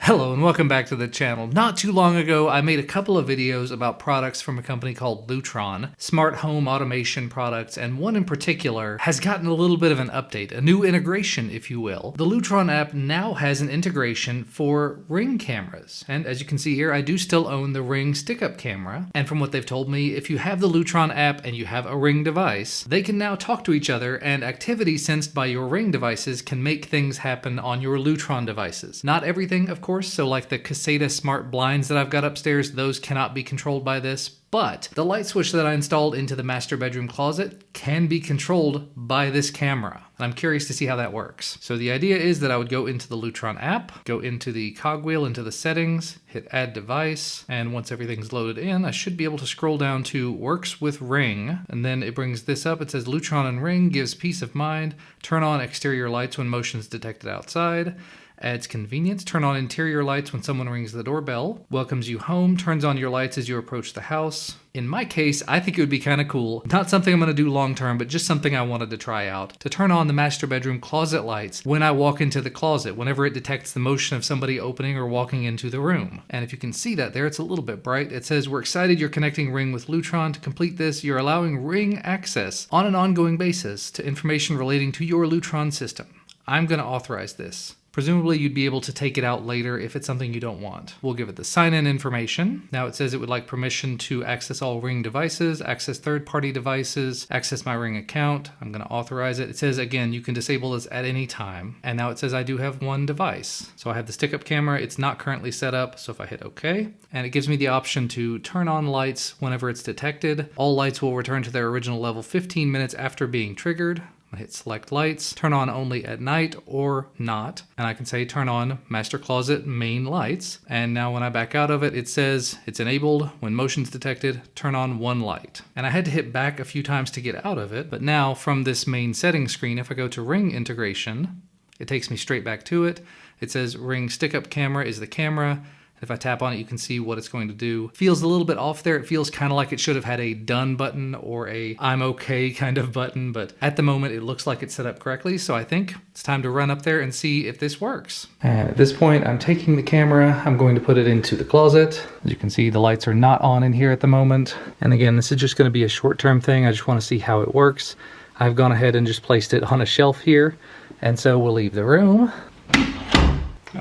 Hello and welcome back to the channel. Not too long ago, I made a couple of videos about products from a company called Lutron, smart home automation products, and one in particular has gotten a little bit of an update, a new integration, if you will. The Lutron app now has an integration for Ring cameras, and as you can see here, I do still own the Ring stick-up camera, and from what they've told me, if you have the Lutron app and you have a Ring device, they can now talk to each other, and activity sensed by your Ring devices can make things happen on your Lutron devices. Not everything, of course, so like the Caseta smart blinds that I've got upstairs, those cannot be controlled by this, but the light switch that I installed into the master bedroom closet can be controlled by this camera. And I'm curious to see how that works. So the idea is that I would go into the Lutron app, go into the cogwheel, into the settings, hit add device, and once everything's loaded in, I should be able to scroll down to works with Ring, and then it brings this up. It says Lutron and Ring gives peace of mind, turn on exterior lights when motion is detected outside, adds convenience, turn on interior lights when someone rings the doorbell, welcomes you home, turns on your lights as you approach the house. In my case, I think it would be kind of cool, not something I'm going to do long term, but just something I wanted to try out, to turn on the master bedroom closet lights when I walk into the closet, whenever it detects the motion of somebody opening or walking into the room. And if you can see that there, it's a little bit bright. It says, we're excited you're connecting Ring with Lutron. To complete this, you're allowing Ring access on an ongoing basis to information relating to your Lutron system. I'm going to authorize this. Presumably you'd be able to take it out later if it's something you don't want. We'll give it the sign-in information. Now it says it would like permission to access all Ring devices, access third-party devices, access my Ring account. I'm going to authorize it. It says, again, you can disable this at any time. And now it says I do have one device. So I have the stick-up camera. It's not currently set up. So if I hit OK, and it gives me the option to turn on lights whenever it's detected. All lights will return to their original level 15 minutes after being triggered. I hit select lights, turn on only at night or not, and I can say turn on master closet main lights. And now when I back out of it, it says it's enabled. When motion's detected, turn on one light. And I had to hit back a few times to get out of it, but now from this main settings screen, if I go to Ring integration, it takes me straight back to it. It says Ring stick-up camera is the camera. If I tap on it, you can see what it's going to do. Feels a little bit off there. It feels kind of like it should have had a done button or a I'm okay kind of button, but at the moment it looks like it's set up correctly. So I think it's time to run up there and see if this works. And at this point, I'm taking the camera. I'm going to put it into the closet. As you can see, the lights are not on in here at the moment. And again, this is just going to be a short-term thing. I just want to see how it works. I've gone ahead and just placed it on a shelf here. And so we'll leave the room.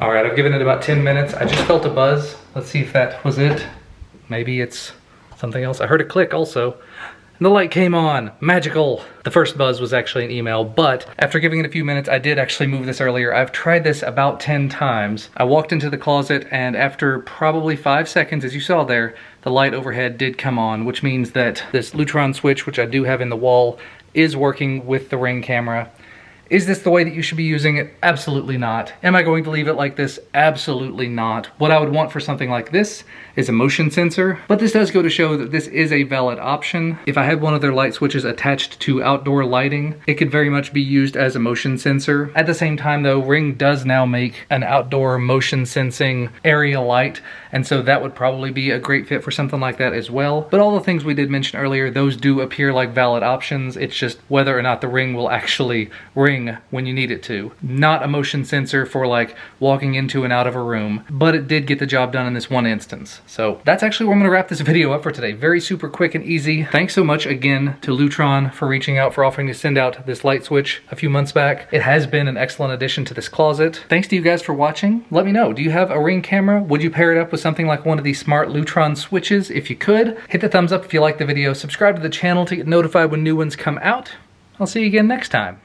All right, I've given it about 10 minutes. I just felt a buzz. Let's see if that was it. Maybe it's something else. I heard a click also. And the light came on. Magical. The first buzz was actually an email, but after giving it a few minutes, I did actually move this earlier. I've tried this about 10 times. I walked into the closet, and after probably 5 seconds, as you saw there, the light overhead did come on, which means that this Lutron switch, which I do have in the wall, is working with the Ring camera. Is this the way that you should be using it? Absolutely not. Am I going to leave it like this? Absolutely not. What I would want for something like this is a motion sensor, but this does go to show that this is a valid option. If I had one of their light switches attached to outdoor lighting, it could very much be used as a motion sensor. At the same time though, Ring does now make an outdoor motion sensing area light, and so that would probably be a great fit for something like that as well. But all the things we did mention earlier, those do appear like valid options. It's just whether or not the Ring will actually ring when you need it to. Not a motion sensor for like walking into and out of a room, but it did get the job done in this one instance. So that's actually where I'm gonna wrap this video up for today. Very super quick and easy. Thanks so much again to Lutron for reaching out, for offering to send out this light switch a few months back. It has been an excellent addition to this closet. Thanks to you guys for watching. Let me know, do you have a Ring camera? Would you pair it up with something like one of these smart Lutron switches? If you could, hit the thumbs up if you like the video, subscribe to the channel to get notified when new ones come out. I'll see you again next time.